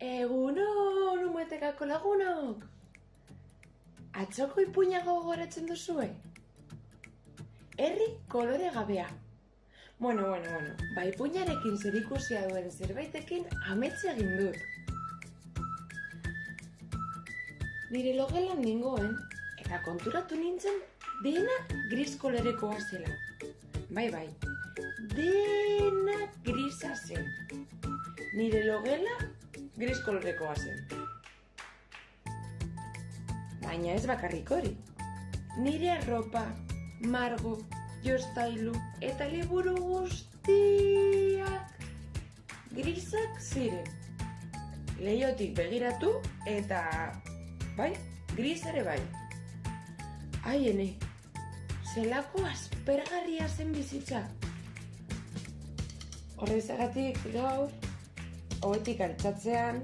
Egunon, umetekako lagunok! Atzoko ipuina gogoratzen duzue? Herri kolore gabea. Bueno, ipuinarekin zerikusia duen zerbaitekin amets egin dut. Nire logelan ningoen, eta konturatu nintzen dena gris kolorekoa zela. Bai, dena grisa zen. Nire logela gris kolorekoa zen. Baina ez bakarrik hori. Nire arropa, margo, jostailu eta liburu guztiak grisak ziren. Leihotik begiratu eta, gris ere bai. Ai, ene, zelako aspergarria zen bizitza. Horrezagatik gaur, ohetik altxatzean,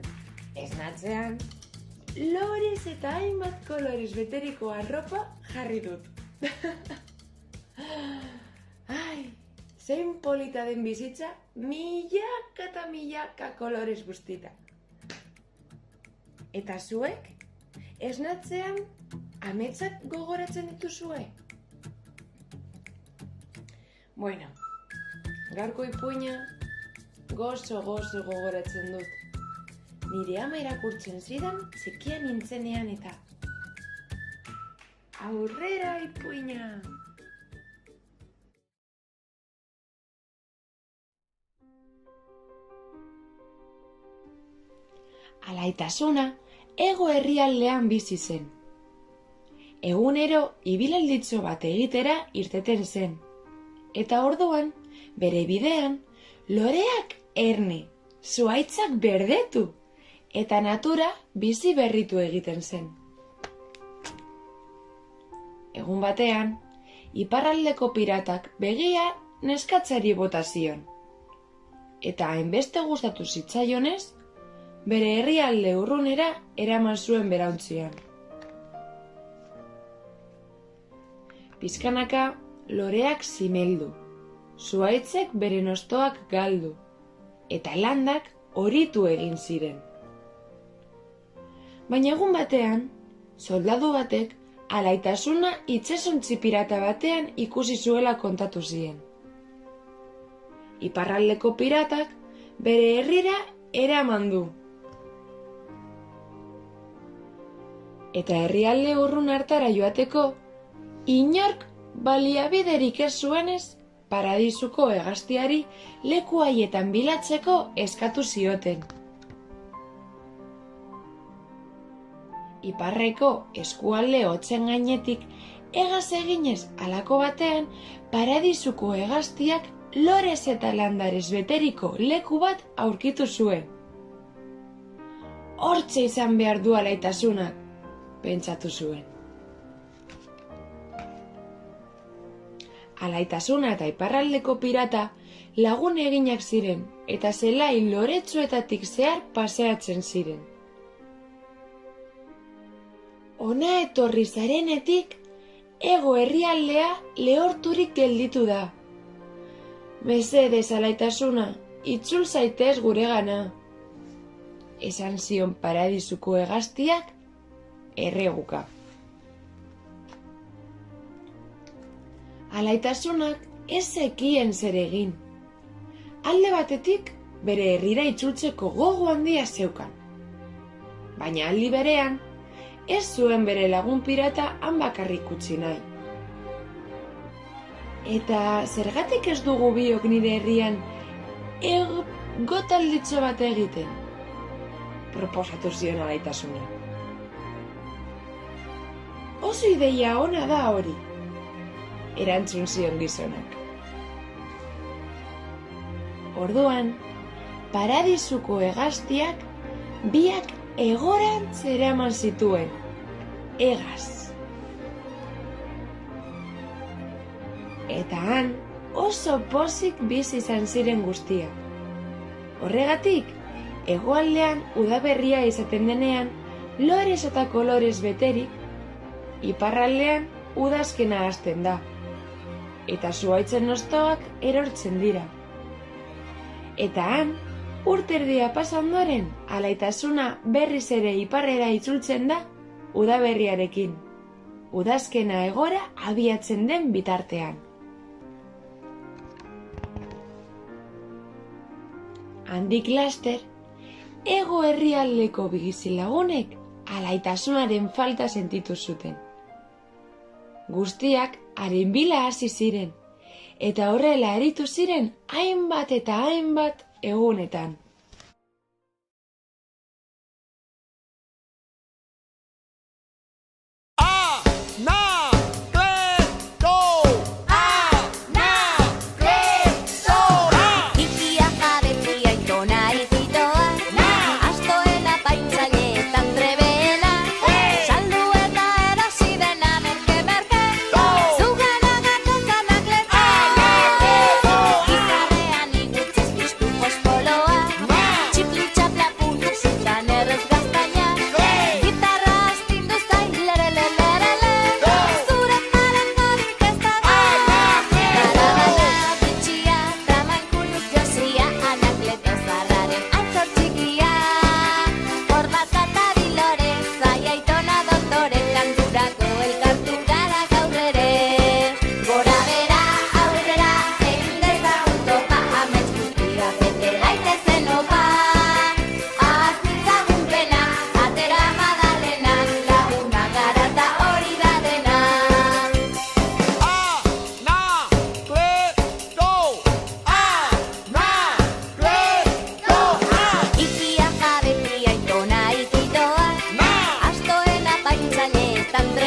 esnatzean, lorez eta hainbat kolorez beteriko arropa jarri dut. Ai, zein polita den bizitza, milaka eta milaka kolorez guztita. Eta zuek, esnatzean, ametsak gogoratzen dituzue? Bueno, gaurko ipuina gozo gogoratzen dut. Nire ama irakurtzen zidan txikia nintzenean eta. Aurrera ipuina! Alaitasuna Hego herrialdean bizi zen. Egunero ibilalditxo bat egitera irteten zen. Eta orduan, bere bidean, loreak erne, zuhaitzak berdetu, eta natura bizi berritu egiten zen. Egun batean, iparraldeko piratak begia neskatzari bota zion. Eta hainbeste gustatu zitzaionez, bere herrialde urrunera eraman zuen berauntzian. Pizkanaka loreak zimeldu, zuhaitzek bere nostoak galdu, eta landak horitu egin ziren. Baina egun batean, soldadu batek Alaitasuna itsasontzi pirata batean ikusi zuela kontatu zien. Iparraldeko piratak bere herrira eraman du. Eta herrialde urrun hartara joateko, inork baliabiderik ez zuenez, paradisuko hegaztiari leku haietan bilatzeko eskatu zioten. Iparreko eskualde hotzen gainetik hegaz eginez halako batean, paradisuko hegaztiak lorez eta landarez beteriko leku bat aurkitu zuen. Hortxe izan behar du alaitasunak, pentsatu zuen. Alaitasuna eta iparraldeko pirata lagun eginak ziren eta zelai loretsuetatik zehar paseatzen ziren. Ona etorri zarenetik, hego herrialdea lehorturik gelditu da. Mesedez, Alaitasuna, itzul zaitez guregana, esan zion paradisuko hegaztiak erreguka. Alaitasunak ez zekien zer egin. Alde batetik bere herrira itzultzeko gogo handia zeukan. Baina aldi berean, ez zuen bere lagun pirata han bakarrik utzi nahi. Eta zergatik ez dugu biok nire herrian gotalditxo bat egiten? Proposatu zion Alaitasuna. Oso ideia ona da hori, erantzun zion gizonak. Orduan, paradisuko hegaztiak biak hegorantz eraman zituen, hegaz. Eta han oso pozik bizi izan ziren guztiak. Horregatik, hegoaldean udaberria izaten denean, lorez eta kolorez beterik, iparraldean udazkena hasten da, eta zuhaitzen nostoak erortzen dira. Eta han, Urterdia pasa ondoren, alaitasuna berriz ere iparrera itzultzen da udaberriarekin. Udazkena hegora abiatzen den bitartean. Handik laster, hego herrialdeko bizilagunek alaitasunaren falta sentitu zuten. Guztiak haren bila hasi ziren, eta horrela aritu ziren hainbat eta hainbat egunetan. Tan